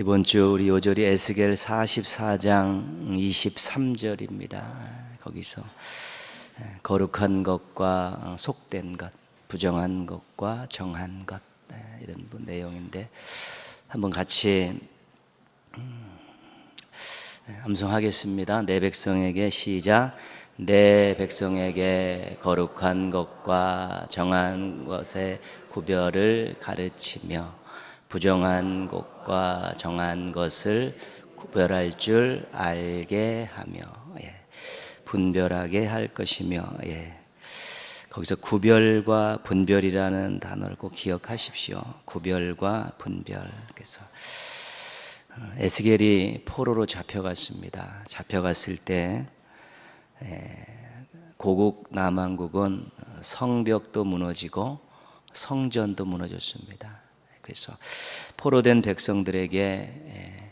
이번 주 우리 요절이 에스겔 44장 23절입니다. 거기서 거룩한 것과 속된 것, 부정한 것과 정한 것, 이런 내용인데 한번 같이 암송하겠습니다. 내 백성에게 시작. 내 백성에게 거룩한 것과 정한 것의 구별을 가르치며 부정한 것과 정한 것을 구별할 줄 알게 하며, 분별하게 할 것이며, 거기서 구별과 분별이라는 단어를 꼭 기억하십시오. 구별과 분별. 그래서 에스겔이 포로로 잡혀갔습니다. 잡혀갔을 때 고국 남왕국은 성벽도 무너지고 성전도 무너졌습니다. 그래서 포로된 백성들에게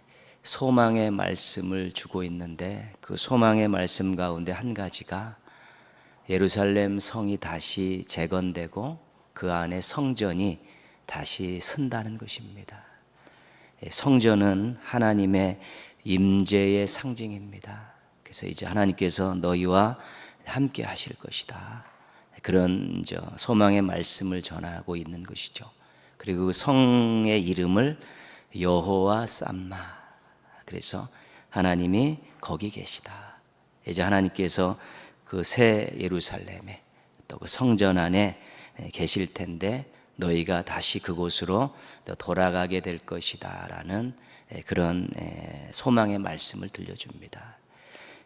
소망의 말씀을 주고 있는데 그 소망의 말씀 가운데 한 가지가 예루살렘 성이 다시 재건되고 그 안에 성전이 다시 선다는 것입니다. 성전은 하나님의 임재의 상징입니다. 그래서 이제 하나님께서 너희와 함께 하실 것이다. 그런 소망의 말씀을 전하고 있는 것이죠. 그리고 그 성의 이름을 여호와 삼마. 그래서 하나님이 거기 계시다. 이제 하나님께서 그 새 예루살렘에 또 그 성전 안에 계실 텐데 너희가 다시 그곳으로 돌아가게 될 것이다 라는 그런 소망의 말씀을 들려줍니다.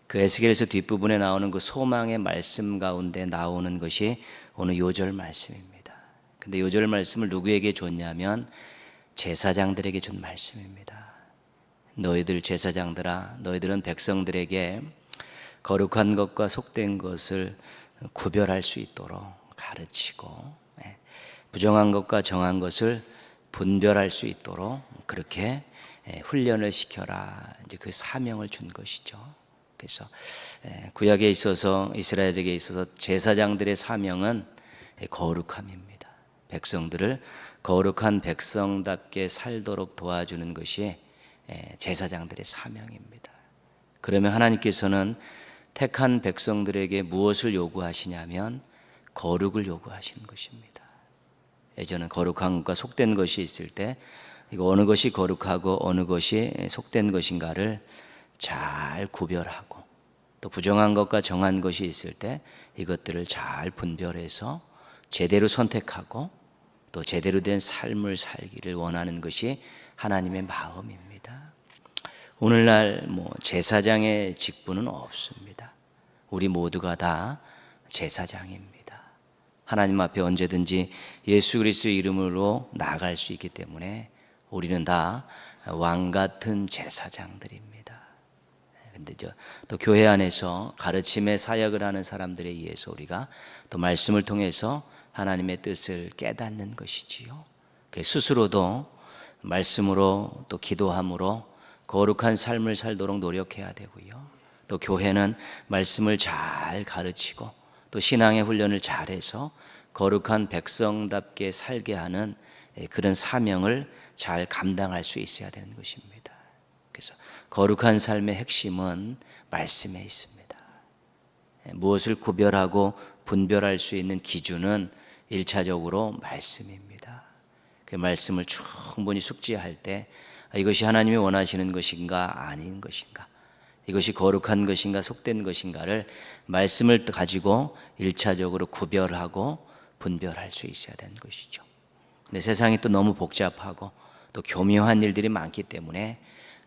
그 에스겔에서 뒷부분에 나오는 그 소망의 말씀 가운데 나오는 것이 오늘 요절 말씀입니다. 근데 요절 말씀을 누구에게 줬냐면 제사장들에게 준 말씀입니다. 너희들 제사장들아, 너희들은 백성들에게 거룩한 것과 속된 것을 구별할 수 있도록 가르치고 부정한 것과 정한 것을 분별할 수 있도록 그렇게 훈련을 시켜라. 이제 그 사명을 준 것이죠. 그래서 구약에 있어서 이스라엘에게 있어서 제사장들의 사명은 거룩함입니다. 백성들을 거룩한 백성답게 살도록 도와주는 것이 제사장들의 사명입니다. 그러면 하나님께서는 택한 백성들에게 무엇을 요구하시냐면 거룩을 요구하시는 것입니다. 예전에 거룩한 것과 속된 것이 있을 때 이거 어느 것이 거룩하고 어느 것이 속된 것인가를 잘 구별하고 또 부정한 것과 정한 것이 있을 때 이것들을 잘 분별해서 제대로 선택하고 또 제대로 된 삶을 살기를 원하는 것이 하나님의 마음입니다. 오늘날 제사장의 직분은 없습니다. 우리 모두가 다 제사장입니다. 하나님 앞에 언제든지 예수 그리스도의 이름으로 나아갈 수 있기 때문에 우리는 다 왕 같은 제사장들입니다. 근데 또 교회 안에서 가르침의 사역을 하는 사람들에 의해서 우리가 또 말씀을 통해서 하나님의 뜻을 깨닫는 것이지요. 스스로도 말씀으로 또 기도함으로 거룩한 삶을 살도록 노력해야 되고요. 또 교회는 말씀을 잘 가르치고 또 신앙의 훈련을 잘해서 거룩한 백성답게 살게 하는 그런 사명을 잘 감당할 수 있어야 되는 것입니다. 그래서 거룩한 삶의 핵심은 말씀에 있습니다. 무엇을 구별하고 분별할 수 있는 기준은 1차적으로 말씀입니다. 그 말씀을 충분히 숙지할 때 이것이 하나님이 원하시는 것인가 아닌 것인가, 이것이 거룩한 것인가 속된 것인가를 말씀을 가지고 1차적으로 구별하고 분별할 수 있어야 되는 것이죠. 근데 세상이 또 너무 복잡하고 또 교묘한 일들이 많기 때문에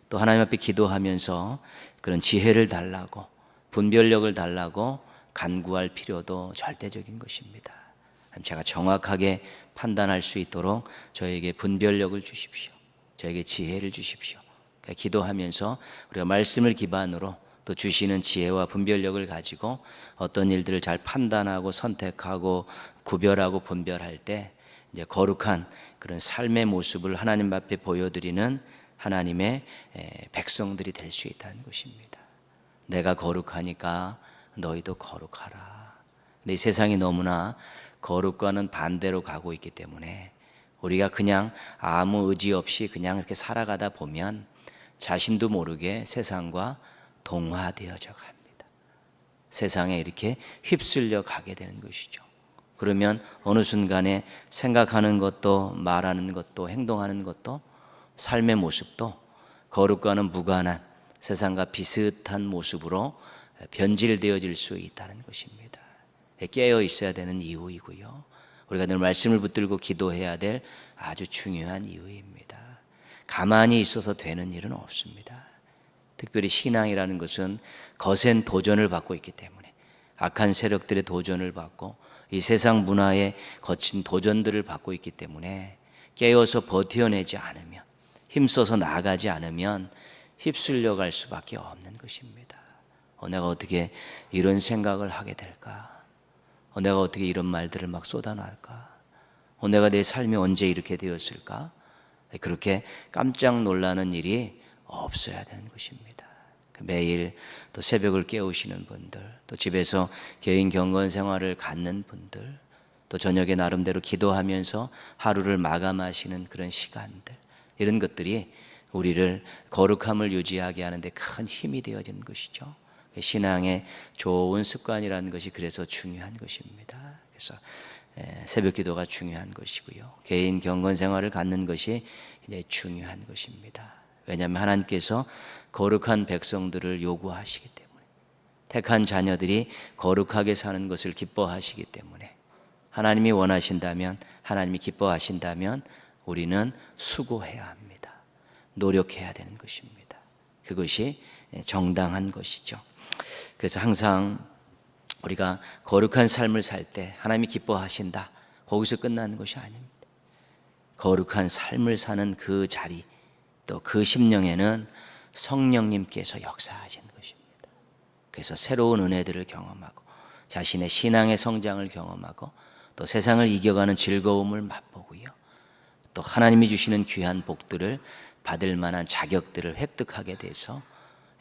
또 하나님 앞에 기도하면서 그런 지혜를 달라고 분별력을 달라고 간구할 필요도 절대적인 것입니다. 제가 정확하게 판단할 수 있도록 저에게 분별력을 주십시오. 저에게 지혜를 주십시오. 기도하면서 우리가 말씀을 기반으로 또 주시는 지혜와 분별력을 가지고 어떤 일들을 잘 판단하고 선택하고 구별하고 분별할 때 이제 거룩한 그런 삶의 모습을 하나님 앞에 보여드리는 하나님의 백성들이 될 수 있다는 것입니다. 내가 거룩하니까 너희도 거룩하라. 근데 이 세상이 너무나 거룩과는 반대로 가고 있기 때문에 우리가 그냥 아무 의지 없이 그냥 이렇게 살아가다 보면 자신도 모르게 세상과 동화되어져 갑니다. 세상에 이렇게 휩쓸려 가게 되는 것이죠. 그러면 어느 순간에 생각하는 것도 말하는 것도 행동하는 것도 삶의 모습도 거룩과는 무관한 세상과 비슷한 모습으로 변질되어질 수 있다는 것입니다. 깨어 있어야 되는 이유이고요. 우리가 늘 말씀을 붙들고 기도해야 될 아주 중요한 이유입니다. 가만히 있어서 되는 일은 없습니다. 특별히 신앙이라는 것은 거센 도전을 받고 있기 때문에, 악한 세력들의 도전을 받고 이 세상 문화의 거친 도전들을 받고 있기 때문에 깨어서 버텨내지 않으면, 힘써서 나아가지 않으면 휩쓸려 갈 수밖에 없는 것입니다. 내가 어떻게 이런 생각을 하게 될까? 내가 어떻게 이런 말들을 막 쏟아낼까? 내가 내 삶이 언제 이렇게 되었을까? 그렇게 깜짝 놀라는 일이 없어야 되는 것입니다. 매일 또 새벽을 깨우시는 분들, 또 집에서 개인 경건 생활을 갖는 분들, 또 저녁에 나름대로 기도하면서 하루를 마감하시는 그런 시간들, 이런 것들이 우리를 거룩함을 유지하게 하는데 큰 힘이 되어지는 것이죠. 신앙의 좋은 습관이라는 것이 그래서 중요한 것입니다. 그래서 새벽 기도가 중요한 것이고요. 개인 경건 생활을 갖는 것이 굉장히 중요한 것입니다. 왜냐하면 하나님께서 거룩한 백성들을 요구하시기 때문에, 택한 자녀들이 거룩하게 사는 것을 기뻐하시기 때문에, 하나님이 원하신다면, 하나님이 기뻐하신다면 우리는 수고해야 합니다. 노력해야 되는 것입니다. 그것이 정당한 것이죠. 그래서 항상 우리가 거룩한 삶을 살 때 하나님이 기뻐하신다, 거기서 끝나는 것이 아닙니다. 거룩한 삶을 사는 그 자리, 또 그 심령에는 성령님께서 역사하시는 것입니다. 그래서 새로운 은혜들을 경험하고 자신의 신앙의 성장을 경험하고 또 세상을 이겨가는 즐거움을 맛보고요, 또 하나님이 주시는 귀한 복들을 받을 만한 자격들을 획득하게 돼서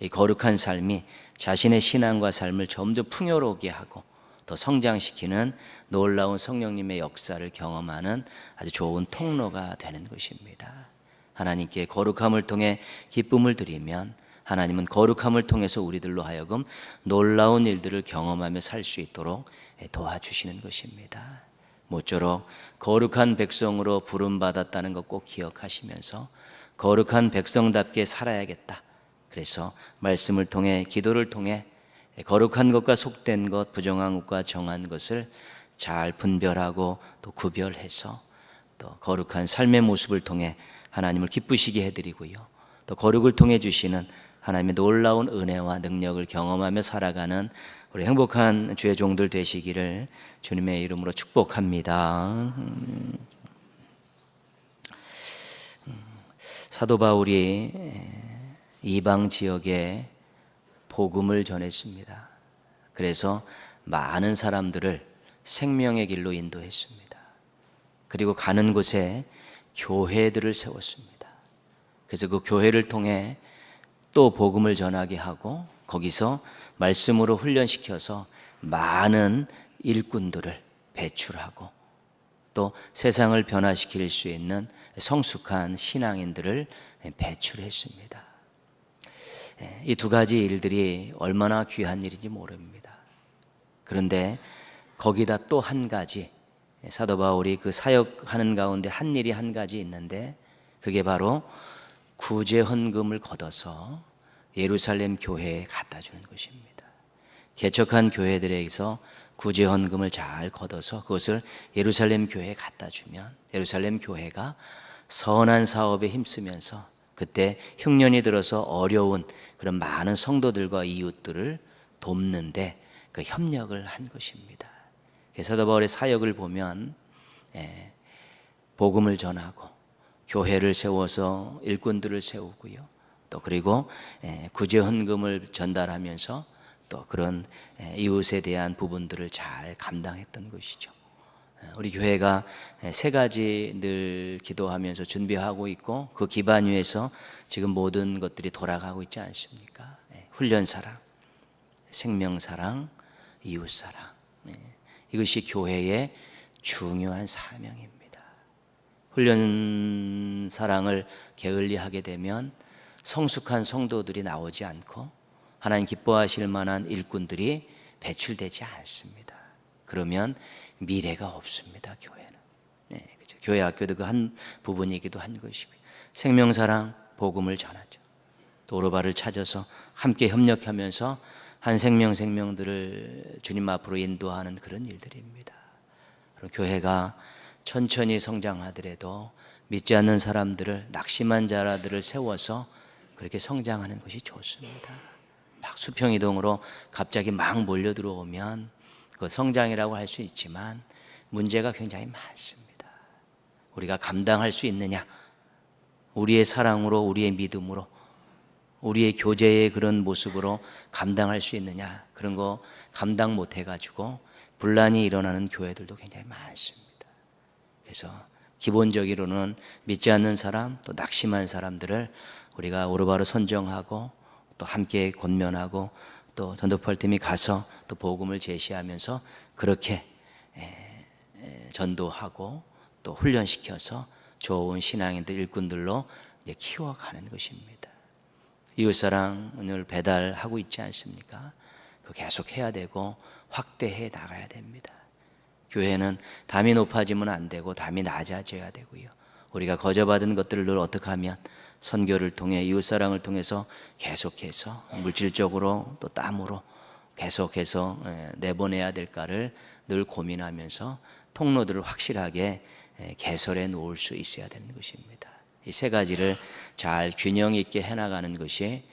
이 거룩한 삶이 자신의 신앙과 삶을 점점 풍요롭게 하고 더 성장시키는 놀라운 성령님의 역사를 경험하는 아주 좋은 통로가 되는 것입니다. 하나님께 거룩함을 통해 기쁨을 드리면 하나님은 거룩함을 통해서 우리들로 하여금 놀라운 일들을 경험하며 살 수 있도록 도와주시는 것입니다. 모쪼록 거룩한 백성으로 부름받았다는 것 꼭 기억하시면서 거룩한 백성답게 살아야겠다. 그래서 말씀을 통해, 기도를 통해 거룩한 것과 속된 것, 부정한 것과 정한 것을 잘 분별하고 또 구별해서 또 거룩한 삶의 모습을 통해 하나님을 기쁘시게 해드리고요, 또 거룩을 통해 주시는 하나님의 놀라운 은혜와 능력을 경험하며 살아가는 우리 행복한 주의 종들 되시기를 주님의 이름으로 축복합니다. 사도 바울이 이방 지역에 복음을 전했습니다. 그래서 많은 사람들을 생명의 길로 인도했습니다. 그리고 가는 곳에 교회들을 세웠습니다. 그래서 그 교회를 통해 또 복음을 전하게 하고 거기서 말씀으로 훈련시켜서 많은 일꾼들을 배출하고 또 세상을 변화시킬 수 있는 성숙한 신앙인들을 배출했습니다. 이 두 가지 일들이 얼마나 귀한 일인지 모릅니다. 그런데 거기다 또 한 가지, 사도 바울이 그 사역하는 가운데 한 일이 한 가지 있는데, 그게 바로 구제 헌금을 걷어서 예루살렘 교회에 갖다 주는 것입니다. 개척한 교회들에게서 구제 헌금을 잘 걷어서 그것을 예루살렘 교회에 갖다 주면 예루살렘 교회가 선한 사업에 힘쓰면서 그때 흉년이 들어서 어려운 그런 많은 성도들과 이웃들을 돕는데 그 협력을 한 것입니다. 사도 바울의 사역을 보면 복음을 전하고 교회를 세워서 일꾼들을 세우고요, 또 그리고 구제 헌금을 전달하면서 또 그런 이웃에 대한 부분들을 잘 감당했던 것이죠. 우리 교회가 세 가지 늘 기도하면서 준비하고 있고 그 기반 위에서 지금 모든 것들이 돌아가고 있지 않습니까? 훈련사랑, 생명사랑, 이웃사랑. 이것이 교회의 중요한 사명입니다. 훈련 사랑을 게을리하게 되면 성숙한 성도들이 나오지 않고 하나님 기뻐하실 만한 일꾼들이 배출되지 않습니다. 그러면 미래가 없습니다. 교회는. 네, 그렇죠. 교회 학교도 그 한 부분이기도 한 것이고요. 생명사랑 복음을 전하죠. 또 오르바를 찾아서 함께 협력하면서 한 생명들을 주님 앞으로 인도하는 그런 일들입니다. 그럼 교회가 천천히 성장하더라도 믿지 않는 사람들을, 낙심한 자라들을 세워서 그렇게 성장하는 것이 좋습니다. 막 수평이동으로 갑자기 막 몰려 들어오면 그 성장이라고 할 수 있지만 문제가 굉장히 많습니다. 우리가 감당할 수 있느냐? 우리의 사랑으로, 우리의 믿음으로, 우리의 교제의 그런 모습으로 감당할 수 있느냐? 그런 거 감당 못 해가지고 분란이 일어나는 교회들도 굉장히 많습니다. 그래서 기본적으로는 믿지 않는 사람, 또 낙심한 사람들을 우리가 오르바로 선정하고 또 함께 권면하고 또 전도팔팀이 가서 또 복음을 제시하면서 그렇게 전도하고 또 훈련시켜서 좋은 신앙인들, 일꾼들로 이제 키워가는 것입니다. 이웃사랑을 배달하고 있지 않습니까? 그거 계속 해야 되고 확대해 나가야 됩니다. 교회는 담이 높아지면 안 되고 담이 낮아져야 되고요. 우리가 거저받은 것들을 늘 어떻게 하면 선교를 통해 이웃사랑을 통해서 계속해서 물질적으로 또 땀으로 계속해서 내보내야 될까를 늘 고민하면서 통로들을 확실하게 개설해 놓을 수 있어야 되는 것입니다. 이 세 가지를 잘 균형 있게 해나가는 것이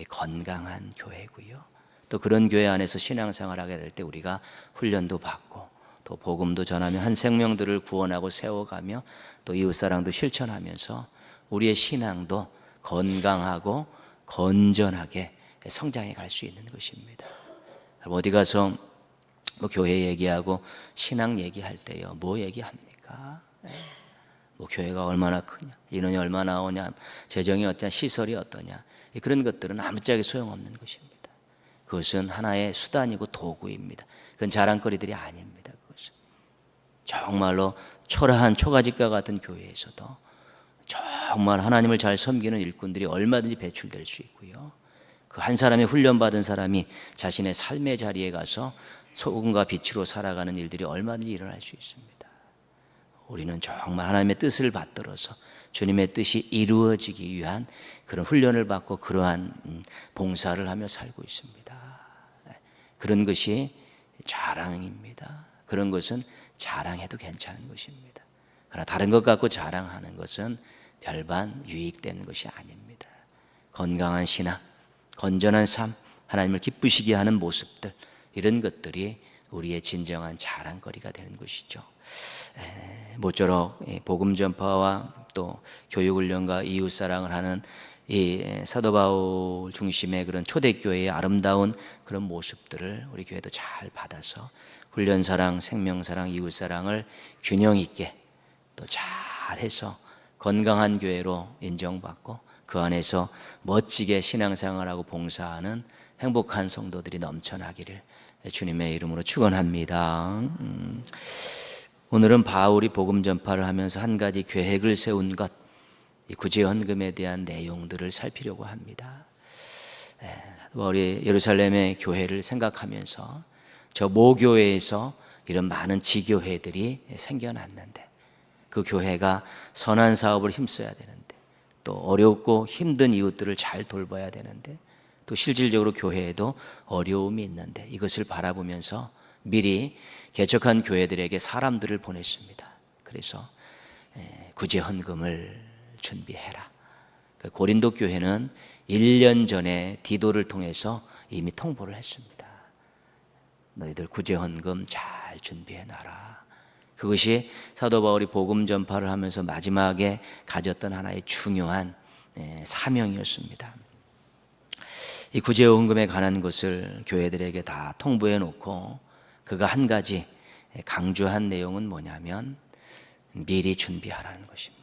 건강한 교회고요. 또 그런 교회 안에서 신앙생활하게 될 때 우리가 훈련도 받고 또 복음도 전하며 한 생명들을 구원하고 세워가며 또 이웃사랑도 실천하면서 우리의 신앙도 건강하고 건전하게 성장해 갈 수 있는 것입니다. 어디 가서 뭐 교회 얘기하고 신앙 얘기할 때요, 뭐 얘기합니까? 뭐 교회가 얼마나 크냐, 인원이 얼마나 나오냐, 재정이 어떠냐, 시설이 어떠냐, 그런 것들은 아무짝에 소용없는 것입니다. 그것은 하나의 수단이고 도구입니다. 그건 자랑거리들이 아닙니다. 그것은 정말로 초라한 초가집과 같은 교회에서도 정말 하나님을 잘 섬기는 일꾼들이 얼마든지 배출될 수 있고요. 그 한 사람이 훈련받은 사람이 자신의 삶의 자리에 가서 소금과 빛으로 살아가는 일들이 얼마든지 일어날 수 있습니다. 우리는 정말 하나님의 뜻을 받들어서 주님의 뜻이 이루어지기 위한 그런 훈련을 받고 그러한 봉사를 하며 살고 있습니다. 그런 것이 자랑입니다. 그런 것은 자랑해도 괜찮은 것입니다. 그러나 다른 것 갖고 자랑하는 것은 별반 유익되는 것이 아닙니다. 건강한 신앙, 건전한 삶, 하나님을 기쁘시게 하는 모습들, 이런 것들이 우리의 진정한 자랑거리가 되는 것이죠. 모쪼록 복음 전파와 또 교육훈련과 이웃사랑을 하는 이 사도 바울 중심의 그런 초대교회의 아름다운 그런 모습들을 우리 교회도 잘 받아서 훈련사랑, 생명사랑, 이웃사랑을 균형 있게 또 잘해서 건강한 교회로 인정받고 그 안에서 멋지게 신앙생활하고 봉사하는 행복한 성도들이 넘쳐나기를 주님의 이름으로 축원합니다. 오늘은 바울이 복음 전파를 하면서 한 가지 계획을 세운 것, 이 구제헌금에 대한 내용들을 살피려고 합니다. 우리 예루살렘의 교회를 생각하면서 저 모교회에서 이런 많은 지교회들이 생겨났는데 그 교회가 선한 사업을 힘써야 되는데 또 어렵고 힘든 이웃들을 잘 돌봐야 되는데 또 실질적으로 교회에도 어려움이 있는데 이것을 바라보면서 미리 개척한 교회들에게 사람들을 보냈습니다. 그래서 구제헌금을 준비해라. 고린도 교회는 1년 전에 디도를 통해서 이미 통보를 했습니다. 너희들 구제헌금 잘 준비해놔라. 그것이 사도 바울이 복음 전파를 하면서 마지막에 가졌던 하나의 중요한 사명이었습니다. 이 구제헌금에 관한 것을 교회들에게 다 통보해 놓고 그가 한 가지 강조한 내용은 뭐냐면 미리 준비하라는 것입니다.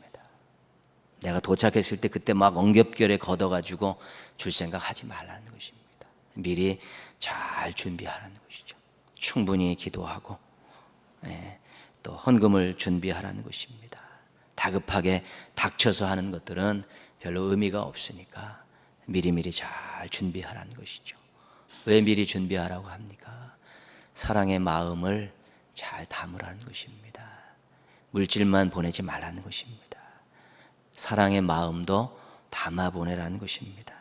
내가 도착했을 때 그때 막 엉겹결에 걷어가지고 줄 생각하지 말라는 것입니다. 미리 잘 준비하라는 것이죠. 충분히 기도하고 또 헌금을 준비하라는 것입니다. 다급하게 닥쳐서 하는 것들은 별로 의미가 없으니까 미리미리 잘 준비하라는 것이죠. 왜 미리 준비하라고 합니까? 사랑의 마음을 잘 담으라는 것입니다. 물질만 보내지 말라는 것입니다. 사랑의 마음도 담아 보내라는 것입니다.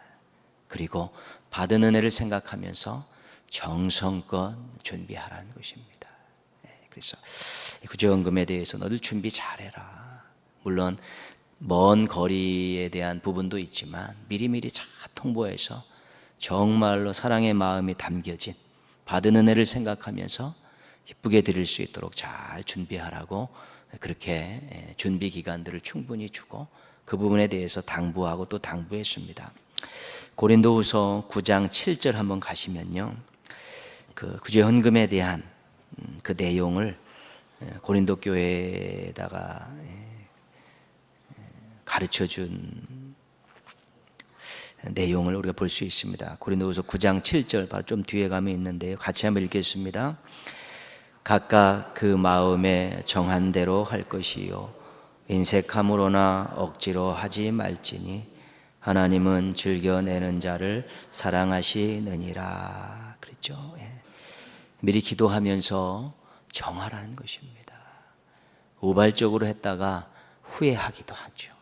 그리고 받은 은혜를 생각하면서 정성껏 준비하라는 것입니다. 그래서 구제헌금에 대해서 너들 준비 잘해라. 물론 먼 거리에 대한 부분도 있지만 미리미리 잘 통보해서 정말로 사랑의 마음이 담겨진 받은 은혜를 생각하면서 기쁘게 드릴 수 있도록 잘 준비하라고 그렇게 준비 기간들을 충분히 주고 그 부분에 대해서 당부하고 또 당부했습니다. 고린도후서 9장 7절 한번 가시면요, 그 구제헌금에 대한 그 내용을 고린도 교회에다가 가르쳐준 내용을 우리가 볼 수 있습니다. 고린도후서 9장 7절 바로 좀 뒤에 가면 있는데요, 같이 한번 읽겠습니다. 각각 그 마음에 정한 대로 할 것이요 인색함으로나 억지로 하지 말지니 하나님은 즐겨내는 자를 사랑하시느니라 그랬죠. 미리 기도하면서 정하라는 것입니다. 우발적으로 했다가 후회하기도 하죠.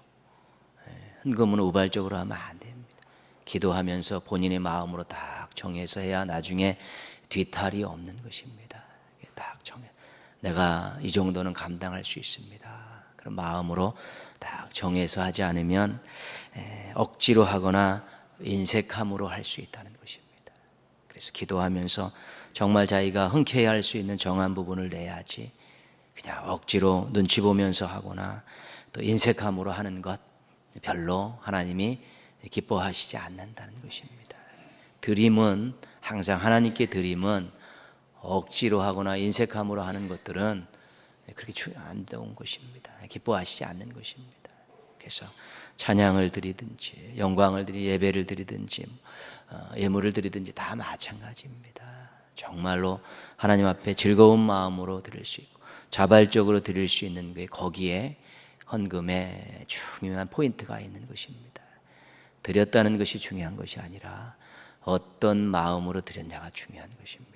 헌금은 우발적으로 하면 안 됩니다. 기도하면서 본인의 마음으로 딱 정해서 해야 나중에 뒤탈이 없는 것입니다. 딱 정해, 내가 이 정도는 감당할 수 있습니다. 그런 마음으로 딱 정해서 하지 않으면 억지로 하거나 인색함으로 할 수 있다는 것입니다. 그래서 기도하면서 정말 자기가 흔쾌히 할 수 있는 정한 부분을 내야지, 그냥 억지로 눈치 보면서 하거나 또 인색함으로 하는 것 별로 하나님이 기뻐하시지 않는다는 것입니다. 드림은 항상 하나님께 드림은 억지로 하거나 인색함으로 하는 것들은 그렇게 안 좋은 것입니다. 기뻐하시지 않는 것입니다. 그래서 찬양을 드리든지 영광을 드리 예배를 드리든지 예물을 드리든지 다 마찬가지입니다. 정말로 하나님 앞에 즐거운 마음으로 드릴 수 있고 자발적으로 드릴 수 있는 게 거기에 헌금의 중요한 포인트가 있는 것입니다. 드렸다는 것이 중요한 것이 아니라 어떤 마음으로 드렸냐가 중요한 것입니다.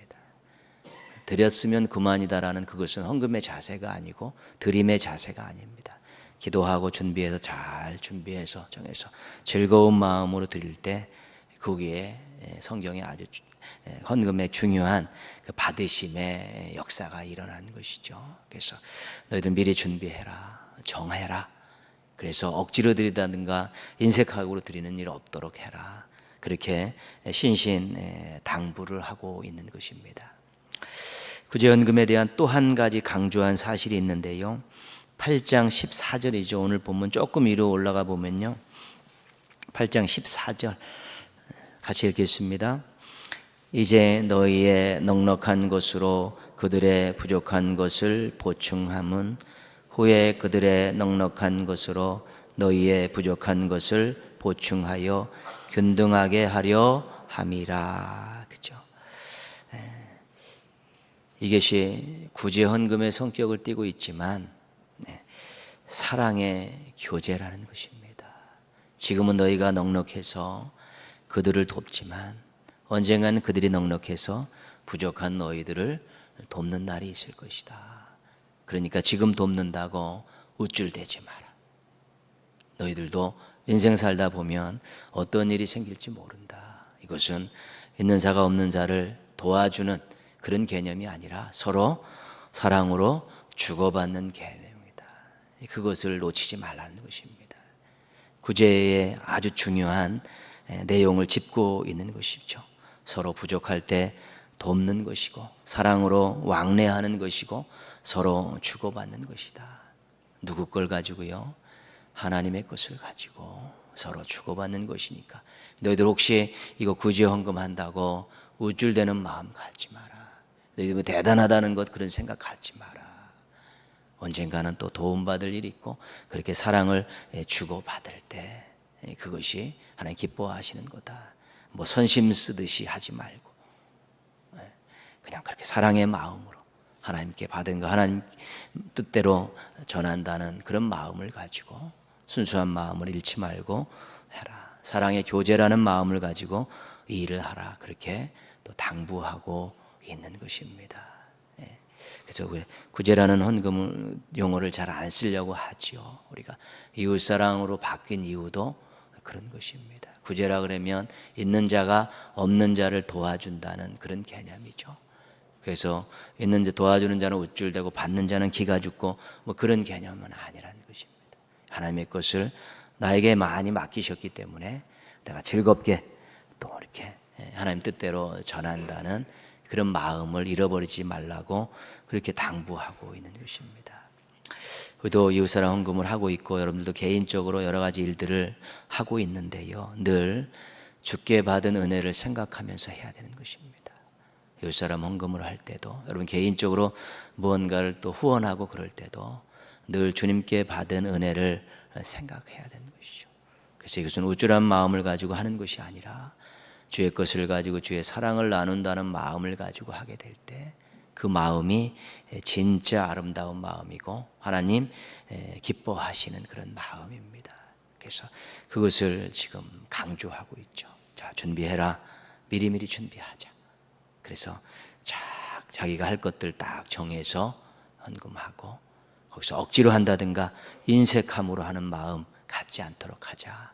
드렸으면 그만이다라는 그것은 헌금의 자세가 아니고 드림의 자세가 아닙니다. 기도하고 준비해서 잘 준비해서 정해서 즐거운 마음으로 드릴 때 거기에 성경에 아주 헌금의 중요한 그 받으심의 역사가 일어나는 것이죠. 그래서 너희들 미리 준비해라, 정해라. 그래서 억지로 드리다든가 인색하고 드리는 일 없도록 해라. 그렇게 신신 당부를 하고 있는 것입니다. 구제헌금에 대한 또 한 가지 강조한 사실이 있는데요, 8장 14절이죠. 오늘 본문 조금 위로 올라가 보면요, 8장 14절 같이 읽겠습니다. 이제 너희의 넉넉한 것으로 그들의 부족한 것을 보충함은 후에 그들의 넉넉한 것으로 너희의 부족한 것을 보충하여 균등하게 하려 함이라. 그죠? 이것이 구제헌금의 성격을 띠고 있지만 사랑의 교제라는 것입니다. 지금은 너희가 넉넉해서 그들을 돕지만 언젠가는 그들이 넉넉해서 부족한 너희들을 돕는 날이 있을 것이다. 그러니까 지금 돕는다고 우쭐대지 마라. 너희들도 인생 살다 보면 어떤 일이 생길지 모른다. 이것은 있는 자가 없는 자를 도와주는 그런 개념이 아니라 서로 사랑으로 주고받는 개념입니다. 그것을 놓치지 말라는 것입니다. 구제의 아주 중요한 내용을 짚고 있는 것이죠. 서로 부족할 때 돕는 것이고 사랑으로 왕래하는 것이고 서로 주고받는 것이다. 누구 걸 가지고요? 하나님의 것을 가지고 서로 주고받는 것이니까 너희들 혹시 이거 구제헌금 한다고 우쭐대는 마음 갖지 마라. 너희들 뭐 대단하다는 것 그런 생각 갖지 마라. 언젠가는 또 도움받을 일이 있고 그렇게 사랑을 주고받을 때 그것이 하나님 기뻐하시는 거다. 뭐 선심 쓰듯이 하지 말고 그냥 그렇게 사랑의 마음으로 하나님께 받은 거 하나님 뜻대로 전한다는 그런 마음을 가지고 순수한 마음을 잃지 말고 해라. 사랑의 교제라는 마음을 가지고 이 일을 하라. 그렇게 또 당부하고 있는 것입니다. 그래서 구제라는 헌금을 용어를 잘 안 쓰려고 하지요. 우리가 이웃사랑으로 바뀐 이유도 그런 것입니다. 구제라 그러면 있는 자가 없는 자를 도와준다는 그런 개념이죠. 그래서 있는 자 도와주는 자는 우쭐대고 받는 자는 기가 죽고 뭐 그런 개념은 아니라는 것입니다. 하나님의 것을 나에게 많이 맡기셨기 때문에 내가 즐겁게 또 이렇게 하나님 뜻대로 전한다는 그런 마음을 잃어버리지 말라고 그렇게 당부하고 있는 것입니다. 우리도 이웃사랑 헌금을 하고 있고 여러분들도 개인적으로 여러 가지 일들을 하고 있는데요. 늘 주께 받은 은혜를 생각하면서 해야 되는 것입니다. 이웃사람 헌금을 할 때도 여러분 개인적으로 무언가를 또 후원하고 그럴 때도 늘 주님께 받은 은혜를 생각해야 되는 것이죠. 그래서 이것은 우쭐한 마음을 가지고 하는 것이 아니라 주의 것을 가지고 주의 사랑을 나눈다는 마음을 가지고 하게 될 때 그 마음이 진짜 아름다운 마음이고 하나님 기뻐하시는 그런 마음입니다. 그래서 그것을 지금 강조하고 있죠. 자, 준비해라. 미리미리 준비하자. 그래서 자기가 할 것들 딱 정해서 헌금하고 거기서 억지로 한다든가 인색함으로 하는 마음 갖지 않도록 하자.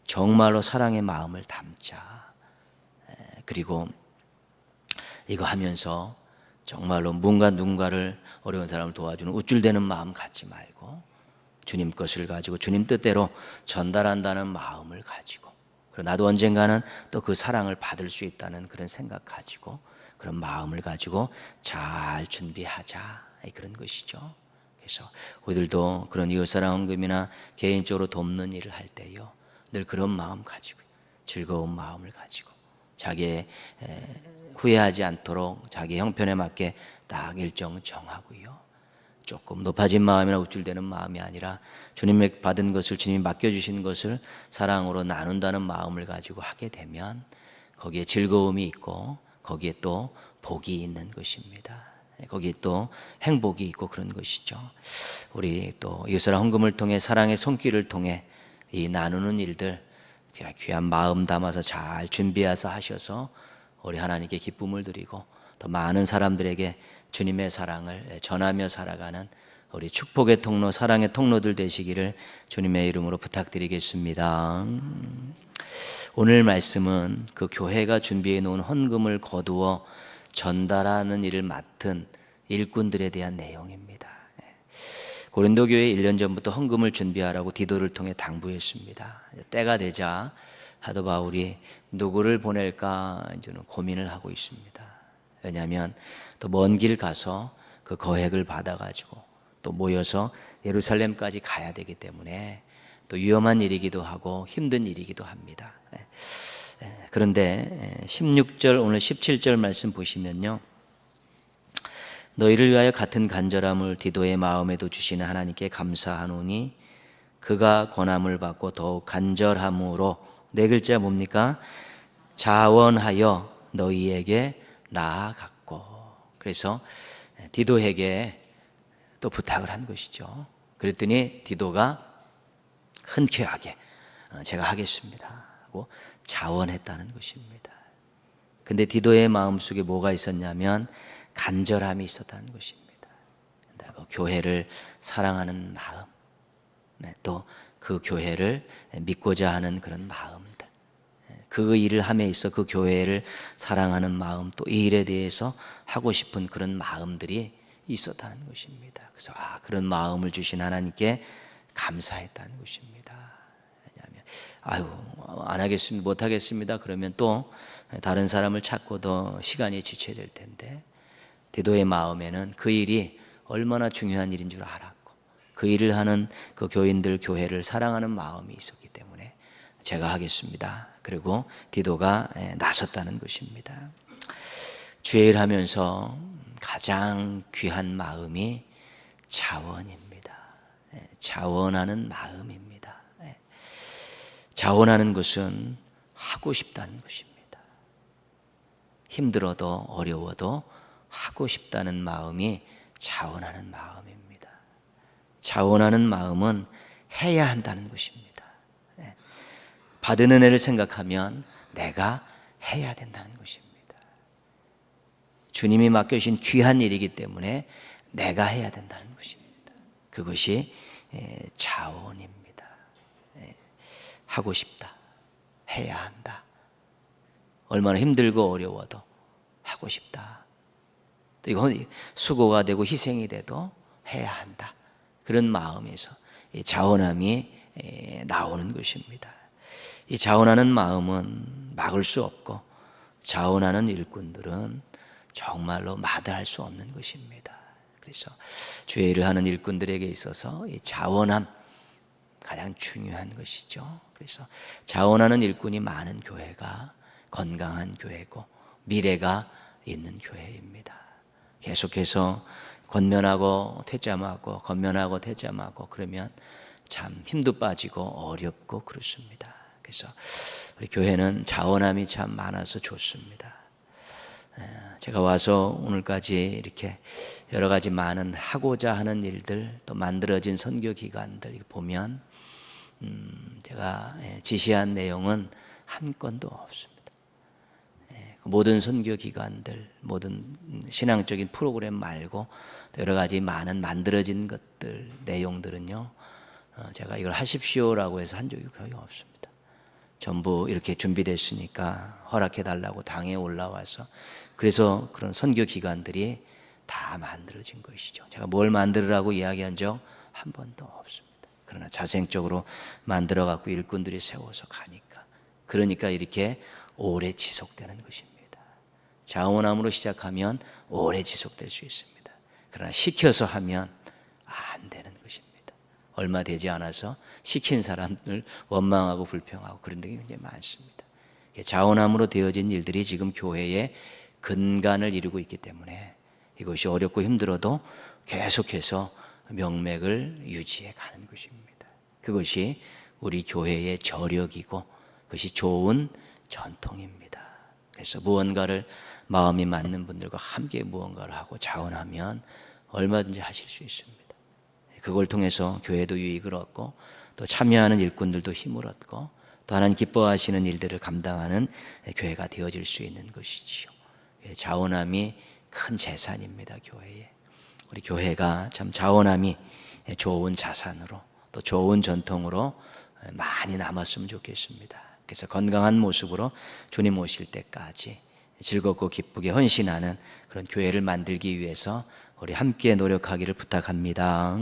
정말로 사랑의 마음을 담자. 그리고 이거 하면서 정말로 누군가를 어려운 사람을 도와주는 우쭐대는 마음 갖지 말고 주님 것을 가지고 주님 뜻대로 전달한다는 마음을 가지고 그리고 나도 언젠가는 또 그 사랑을 받을 수 있다는 그런 생각 가지고 그런 마음을 가지고 잘 준비하자 그런 것이죠. 그래서 우리들도 그런 이웃사랑 헌금이나 개인적으로 돕는 일을 할 때요 늘 그런 마음 가지고 즐거운 마음을 가지고 자기의 후회하지 않도록 자기 형편에 맞게 딱 일정 정하고요. 조금 높아진 마음이나 우쭐대는 마음이 아니라 주님의 받은 것을 주님이 맡겨주신 것을 사랑으로 나눈다는 마음을 가지고 하게 되면 거기에 즐거움이 있고 거기에 또 복이 있는 것입니다. 거기에 또 행복이 있고 그런 것이죠. 우리 또 이웃사랑 헌금을 통해 사랑의 손길을 통해 이 나누는 일들 제가 귀한 마음 담아서 잘 준비해서 하셔서 우리 하나님께 기쁨을 드리고 더 많은 사람들에게 주님의 사랑을 전하며 살아가는 우리 축복의 통로, 사랑의 통로들 되시기를 주님의 이름으로 부탁드리겠습니다. 오늘 말씀은 그 교회가 준비해 놓은 헌금을 거두어 전달하는 일을 맡은 일꾼들에 대한 내용입니다. 고린도 교회 1년 전부터 헌금을 준비하라고 디도를 통해 당부했습니다. 때가 되자 사도 바울이 누구를 보낼까 이제는 고민을 하고 있습니다. 왜냐하면 또 먼 길 가서 그 거액을 받아가지고 또 모여서 예루살렘까지 가야 되기 때문에 또 위험한 일이기도 하고 힘든 일이기도 합니다. 그런데 16절 오늘 17절 말씀 보시면요. 너희를 위하여 같은 간절함을 디도의 마음에도 주시는 하나님께 감사하노니 그가 권함을 받고 더욱 간절함으로 네 글자 뭡니까? 자원하여 너희에게 나아갔고 그래서 디도에게 또 부탁을 한 것이죠. 그랬더니 디도가 흔쾌하게 제가 하겠습니다 하고 자원했다는 것입니다. 근데 디도의 마음속에 뭐가 있었냐면 간절함이 있었다는 것입니다. 그 교회를 사랑하는 마음, 또 그 교회를 믿고자 하는 그런 마음들, 그 일을 함에 있어 그 교회를 사랑하는 마음, 또 이 일에 대해서 하고 싶은 그런 마음들이 있었다는 것입니다. 그래서 그런 마음을 주신 하나님께 감사했다는 것입니다. 왜냐하면 안 하겠습니다, 못 하겠습니다. 그러면 또 다른 사람을 찾고 더 시간이 지체될 텐데 디도의 마음에는 그 일이 얼마나 중요한 일인 줄 알았고 그 일을 하는 그 교인들 교회를 사랑하는 마음이 있었기 때문에 제가 하겠습니다. 그리고 디도가 나섰다는 것입니다. 주의 일 하면서 가장 귀한 마음이 자원입니다. 자원하는 마음입니다. 자원하는 것은 하고 싶다는 것입니다. 힘들어도 어려워도 하고 싶다는 마음이 자원하는 마음입니다. 자원하는 마음은 해야 한다는 것입니다. 받은 은혜를 생각하면 내가 해야 된다는 것입니다. 주님이 맡겨주신 귀한 일이기 때문에 내가 해야 된다는 것입니다. 그것이 자원입니다. 하고 싶다, 해야 한다. 얼마나 힘들고 어려워도 하고 싶다. 이건 수고가 되고 희생이 돼도 해야 한다. 그런 마음에서 이 자원함이 나오는 것입니다. 이 자원하는 마음은 막을 수 없고 자원하는 일꾼들은 정말로 마다할 수 없는 것입니다. 그래서 주의 일을 하는 일꾼들에게 있어서 이 자원함 가장 중요한 것이죠. 그래서 자원하는 일꾼이 많은 교회가 건강한 교회고 미래가 있는 교회입니다. 계속해서 권면하고 퇴짜하고 권면하고 퇴짜하고 그러면 참 힘도 빠지고 어렵고 그렇습니다. 그래서 우리 교회는 자원함이 참 많아서 좋습니다. 제가 와서 오늘까지 이렇게 여러 가지 많은 하고자 하는 일들 또 만들어진 선교 기관들 보면 제가 지시한 내용은 한 건도 없습니다. 모든 선교 기관들, 모든 신앙적인 프로그램 말고 여러 가지 많은 만들어진 것들, 내용들은요, 제가 이걸 하십시오라고 해서 한 적이 거의 없습니다. 전부 이렇게 준비됐으니까 허락해달라고 당에 올라와서 그래서 그런 선교 기관들이 다 만들어진 것이죠. 제가 뭘 만들으라고 이야기한 적 한 번도 없습니다. 그러나 자생적으로 만들어 갖고 일꾼들이 세워서 가니까 그러니까 이렇게 오래 지속되는 것입니다. 자원함으로 시작하면 오래 지속될 수 있습니다. 그러나 시켜서 하면 안 되는 것입니다. 얼마 되지 않아서 시킨 사람들 원망하고 불평하고 그런 게 굉장히 많습니다. 자원함으로 되어진 일들이 지금 교회의 근간을 이루고 있기 때문에 이것이 어렵고 힘들어도 계속해서 명맥을 유지해 가는 것입니다. 그것이 우리 교회의 저력이고 그것이 좋은 전통입니다. 그래서 무언가를 마음이 맞는 분들과 함께 무언가를 하고 자원하면 얼마든지 하실 수 있습니다. 그걸 통해서 교회도 유익을 얻고 또 참여하는 일꾼들도 힘을 얻고 또 하나님 기뻐하시는 일들을 감당하는 교회가 되어질 수 있는 것이지요. 자원함이 큰 재산입니다. 교회에. 우리 교회가 참 자원함이 좋은 자산으로 또 좋은 전통으로 많이 남았으면 좋겠습니다. 그래서 건강한 모습으로 주님 오실 때까지 즐겁고 기쁘게 헌신하는 그런 교회를 만들기 위해서 우리 함께 노력하기를 부탁합니다.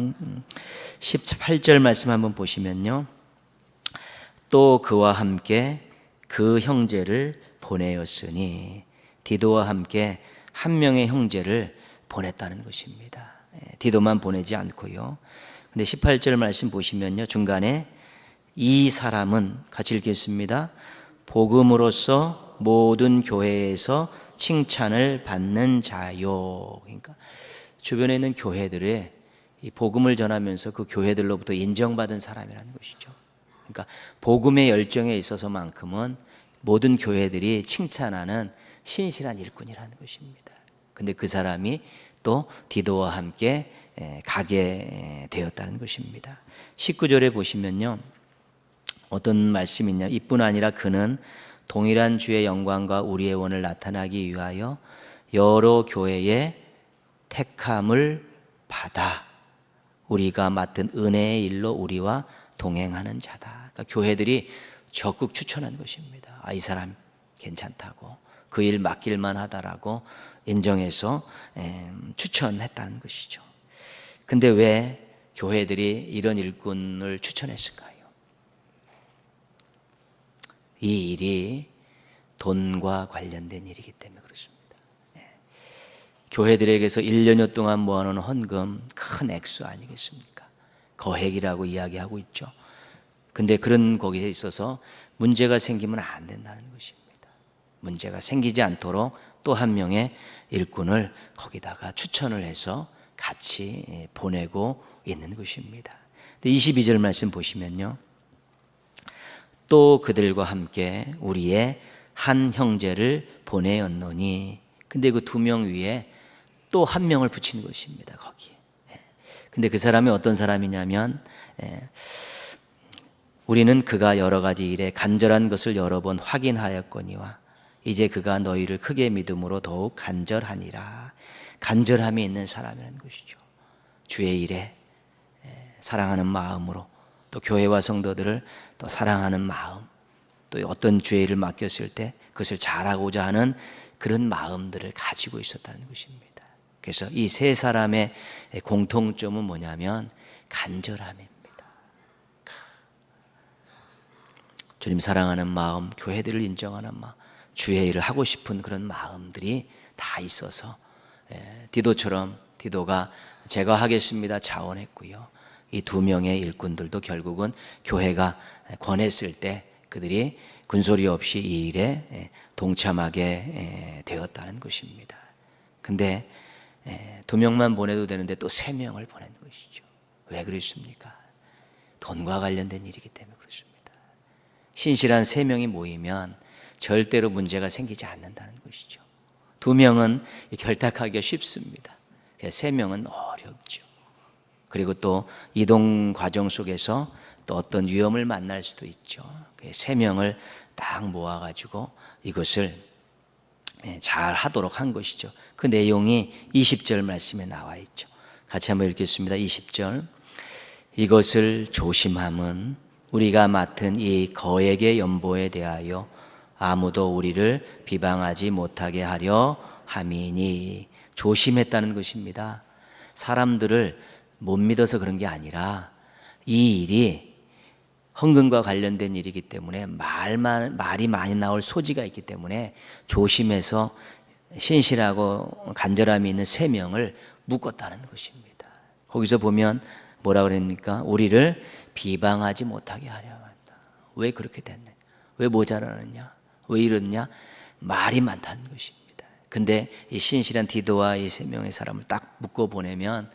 18절 말씀 한번 보시면요. 또 그와 함께 그 형제를 보내었으니 디도와 함께 한 명의 형제를 보냈다는 것입니다. 디도만 보내지 않고요. 근데 18절 말씀 보시면요. 중간에 이 사람은 같이 읽겠습니다. 복음으로써 모든 교회에서 칭찬을 받는 자요. 그러니까 주변에 있는 교회들의 이 복음을 전하면서 그 교회들로부터 인정받은 사람이라는 것이죠. 그러니까 복음의 열정에 있어서만큼은 모든 교회들이 칭찬하는 신실한 일꾼이라는 것입니다. 근데 그 사람이 또 디도와 함께 가게 되었다는 것입니다. 19절에 보시면요. 어떤 말씀이 있냐. 이뿐 아니라 그는 동일한 주의 영광과 우리의 원을 나타나기 위하여 여러 교회의 택함을 받아 우리가 맡은 은혜의 일로 우리와 동행하는 자다. 그러니까 교회들이 적극 추천한 것입니다. 이 사람 괜찮다고 그 일 맡길만 하다라고 인정해서 추천했다는 것이죠. 근데 왜 교회들이 이런 일꾼을 추천했을까요? 이 일이 돈과 관련된 일이기 때문에 그렇습니다. 교회들에게서 1년여 동안 모아놓은 헌금 큰 액수 아니겠습니까? 거액이라고 이야기하고 있죠. 근데 그런 거기에 있어서 문제가 생기면 안 된다는 것입니다. 문제가 생기지 않도록 또 한 명의 일꾼을 거기다가 추천을 해서 같이 보내고 있는 것입니다. 22절 말씀 보시면요. 또 그들과 함께 우리의 한 형제를 보내었노니 근데 그 두 명 위에 또 한 명을 붙인 것입니다. 거기에. 근데 그 사람이 어떤 사람이냐면 우리는 그가 여러 가지 일에 간절한 것을 여러 번 확인하였거니와 이제 그가 너희를 크게 믿음으로 더욱 간절하니라. 간절함이 있는 사람이라는 것이죠. 주의 일에 사랑하는 마음으로, 또 교회와 성도들을 또 사랑하는 마음, 또 어떤 주의 일을 맡겼을 때 그것을 잘하고자 하는 그런 마음들을 가지고 있었다는 것입니다. 그래서 이 세 사람의 공통점은 뭐냐면 간절함입니다. 주님 사랑하는 마음, 교회들을 인정하는 마음, 주의 일을 하고 싶은 그런 마음들이 다 있어서 디도처럼 디도가 제가 하겠습니다 자원했고요. 이 두 명의 일꾼들도 결국은 교회가 권했을 때 그들이 군소리 없이 이 일에 동참하게 되었다는 것입니다. 근데 두 명만 보내도 되는데 또 세 명을 보낸 것이죠. 왜 그랬습니까? 돈과 관련된 일이기 때문에 그렇습니다. 신실한 세 명이 모이면 절대로 문제가 생기지 않는다는 것이죠. 두 명은 결탁하기가 쉽습니다. 세 명은 어렵죠. 그리고 또 이동 과정 속에서 또 어떤 위험을 만날 수도 있죠. 세 명을 딱 모아가지고 이것을 잘 하도록 한 것이죠. 그 내용이 20절 말씀에 나와 있죠. 같이 한번 읽겠습니다. 20절. 이것을 조심함은 우리가 맡은 이 거액의 연보에 대하여 아무도 우리를 비방하지 못하게 하려 함이니. 조심했다는 것입니다. 사람들을 못 믿어서 그런 게 아니라 이 일이 헌금과 관련된 일이기 때문에 말이 많이 나올 소지가 있기 때문에 조심해서 신실하고 간절함이 있는 세 명을 묶었다는 것입니다. 거기서 보면 뭐라 그랬습니까? 우리를 비방하지 못하게 하려 한다. 왜 그렇게 됐냐? 왜 모자라느냐? 왜 이러냐? 말이 많다는 것입니다. 근데 이 신실한 디도와 이 세 명의 사람을 딱 묶어 보내면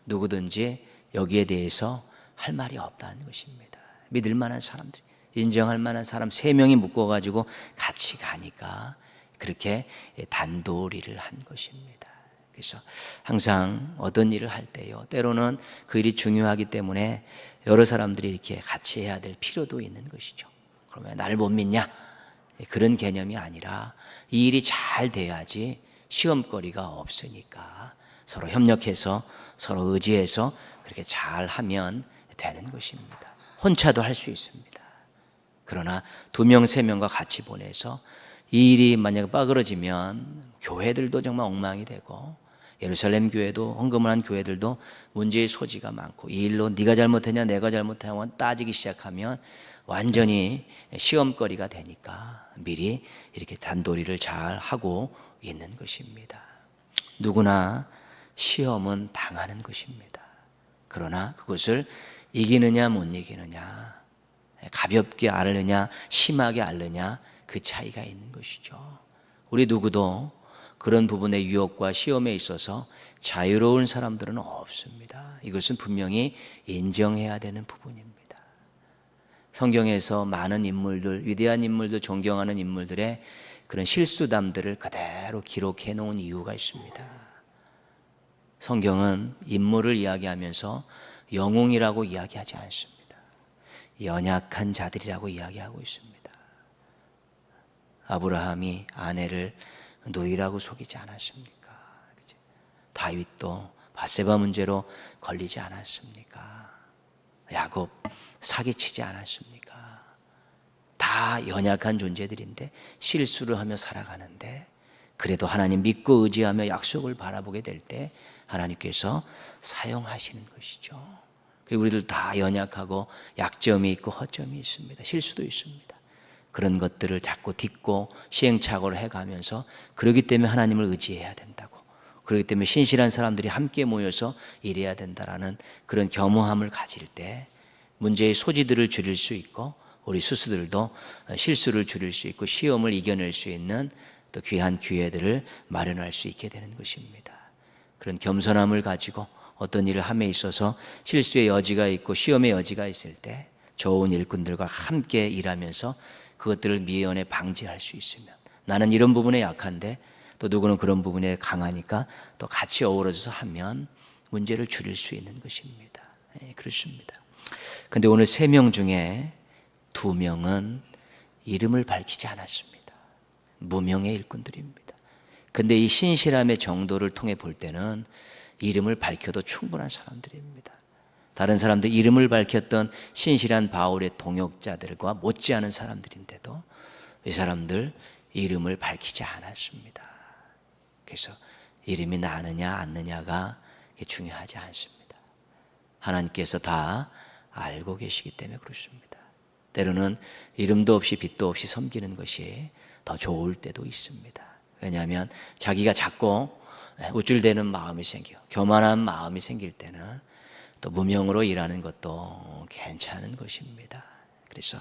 누구든지 여기에 대해서 할 말이 없다는 것입니다. 믿을 만한 사람들, 인정할 만한 사람 세 명이 묶어가지고 같이 가니까 그렇게 단도리를 한 것입니다. 그래서 항상 어떤 일을 할 때요, 때로는 그 일이 중요하기 때문에 여러 사람들이 이렇게 같이 해야 될 필요도 있는 것이죠. 그러면 나를 못 믿냐? 그런 개념이 아니라 이 일이 잘 돼야지 시험거리가 없으니까 서로 협력해서 서로 의지해서 그렇게 잘 하면 되는 것입니다. 혼자도 할 수 있습니다. 그러나 두 명, 세 명과 같이 보내서 이 일이 만약에 빠그러지면 교회들도 정말 엉망이 되고 예루살렘 교회도 헌금을 한 교회들도 문제의 소지가 많고 이 일로 네가 잘못했냐 내가 잘못했냐 따지기 시작하면 완전히 시험거리가 되니까 미리 이렇게 단도리를 잘 하고 있는 것입니다. 누구나 시험은 당하는 것입니다. 그러나 그것을 이기느냐 못 이기느냐, 가볍게 앓느냐 심하게 앓느냐, 그 차이가 있는 것이죠. 우리 누구도 그런 부분의 유혹과 시험에 있어서 자유로운 사람들은 없습니다. 이것은 분명히 인정해야 되는 부분입니다. 성경에서 많은 인물들, 위대한 인물들, 존경하는 인물들의 그런 실수담들을 그대로 기록해 놓은 이유가 있습니다. 성경은 인물을 이야기하면서 영웅이라고 이야기하지 않습니다. 연약한 자들이라고 이야기하고 있습니다. 아브라함이 아내를 누이라고 속이지 않았습니까? 다윗도 바세바 문제로 걸리지 않았습니까? 야곱 사기치지 않았습니까? 다 연약한 존재들인데 실수를 하며 살아가는데 그래도 하나님 믿고 의지하며 약속을 바라보게 될 때 하나님께서 사용하시는 것이죠. 우리들 다 연약하고 약점이 있고 허점이 있습니다. 실수도 있습니다. 그런 것들을 자꾸 딛고 시행착오를 해가면서 그러기 때문에 하나님을 의지해야 된다고, 그렇기 때문에 신실한 사람들이 함께 모여서 일해야 된다라는 그런 겸허함을 가질 때 문제의 소지들을 줄일 수 있고 우리 스스로들도 실수를 줄일 수 있고 시험을 이겨낼 수 있는 또 귀한 기회들을 마련할 수 있게 되는 것입니다. 그런 겸손함을 가지고 어떤 일을 함에 있어서 실수의 여지가 있고 시험의 여지가 있을 때 좋은 일꾼들과 함께 일하면서 그것들을 미연에 방지할 수 있으면, 나는 이런 부분에 약한데 또 누구는 그런 부분에 강하니까 또 같이 어우러져서 하면 문제를 줄일 수 있는 것입니다. 그렇습니다. 근데 오늘 3명 중에 2명은 이름을 밝히지 않았습니다. 무명의 일꾼들입니다. 근데 이 신실함의 정도를 통해 볼 때는 이름을 밝혀도 충분한 사람들입니다. 다른 사람들 이름을 밝혔던 신실한 바울의 동역자들과 못지않은 사람들인데도 이 사람들 이름을 밝히지 않았습니다. 그래서 이름이 나느냐 안 느냐가 중요하지 않습니다. 하나님께서 다 알고 계시기 때문에 그렇습니다. 때로는 이름도 없이 빛도 없이 섬기는 것이 더 좋을 때도 있습니다. 왜냐하면 자기가 작고 우쭐대는 마음이 생겨 교만한 마음이 생길 때는 또 무명으로 일하는 것도 괜찮은 것입니다. 그래서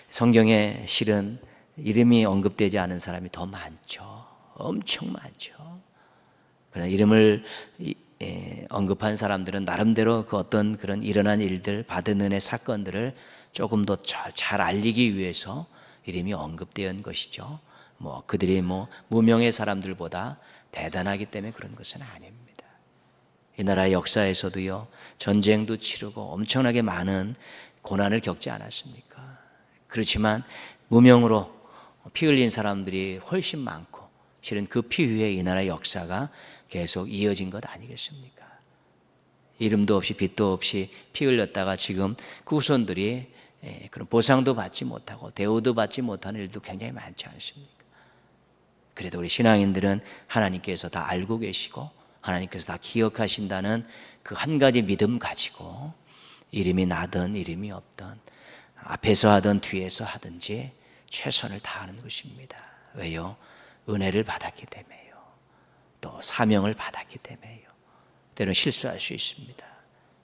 성경에 실은 이름이 언급되지 않은 사람이 더 많죠. 엄청 많죠. 그러나 이름을 언급한 사람들은 나름대로 그 어떤 그런 일어난 일들, 받은 은혜 사건들을 조금 더 잘 알리기 위해서 이름이 언급된 것이죠. 그들이 무명의 사람들보다 대단하기 때문에 그런 것은 아닙니다. 이 나라의 역사에서도요, 전쟁도 치르고 엄청나게 많은 고난을 겪지 않았습니까? 그렇지만 무명으로 피 흘린 사람들이 훨씬 많고 실은 그 피 위에 이 나라의 역사가 계속 이어진 것 아니겠습니까? 이름도 없이 빛도 없이 피 흘렸다가 지금 그 후손들이 그런 보상도 받지 못하고 대우도 받지 못하는 일도 굉장히 많지 않습니까? 그래도 우리 신앙인들은 하나님께서 다 알고 계시고 하나님께서 다 기억하신다는 그 한 가지 믿음 가지고 이름이 나든 이름이 없든 앞에서 하든 뒤에서 하든지 최선을 다하는 것입니다. 왜요? 은혜를 받았기 때문에요. 또 사명을 받았기 때문에요. 때로는 실수할 수 있습니다.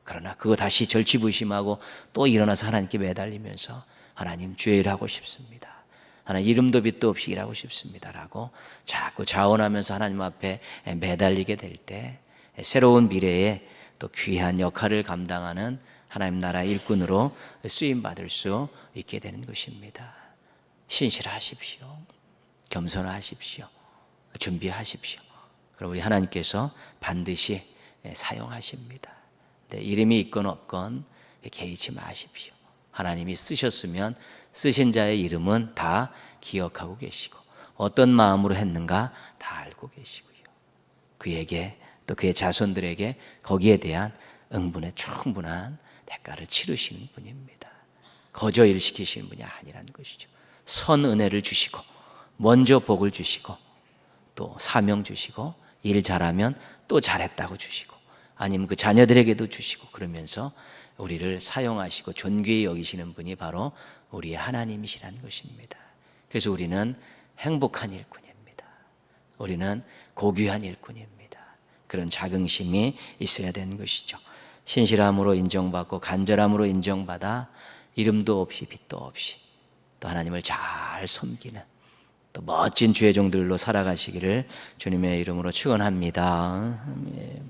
그러나 그거 다시 절치부심하고 또 일어나서 하나님께 매달리면서 하나님 주의 일하고 싶습니다. 하나님 이름도 빛도 없이 일하고 싶습니다라고 자꾸 자원하면서 하나님 앞에 매달리게 될 때 새로운 미래에 또 귀한 역할을 감당하는 하나님 나라 일꾼으로 쓰임받을 수 있게 되는 것입니다. 신실하십시오. 겸손하십시오. 준비하십시오. 그럼 우리 하나님께서 반드시 사용하십니다. 이름이 있건 없건 개의치 마십시오. 하나님이 쓰셨으면 쓰신 자의 이름은 다 기억하고 계시고 어떤 마음으로 했는가 다 알고 계시고요. 그에게 또 그의 자손들에게 거기에 대한 응분의 충분한 대가를 치르시는 분입니다. 거저 일시키시는 분이 아니라는 것이죠. 선 은혜를 주시고 먼저 복을 주시고 또 사명 주시고 일 잘하면 또 잘했다고 주시고 아니면 그 자녀들에게도 주시고 그러면서 우리를 사용하시고 존귀히 여기시는 분이 바로 우리의 하나님이시라는 것입니다. 그래서 우리는 행복한 일꾼입니다. 우리는 고귀한 일꾼입니다. 그런 자긍심이 있어야 되는 것이죠. 신실함으로 인정받고 간절함으로 인정받아 이름도 없이 빛도 없이 또 하나님을 잘 섬기는 또 멋진 주의 종들로 살아가시기를 주님의 이름으로 축원합니다. 아멘.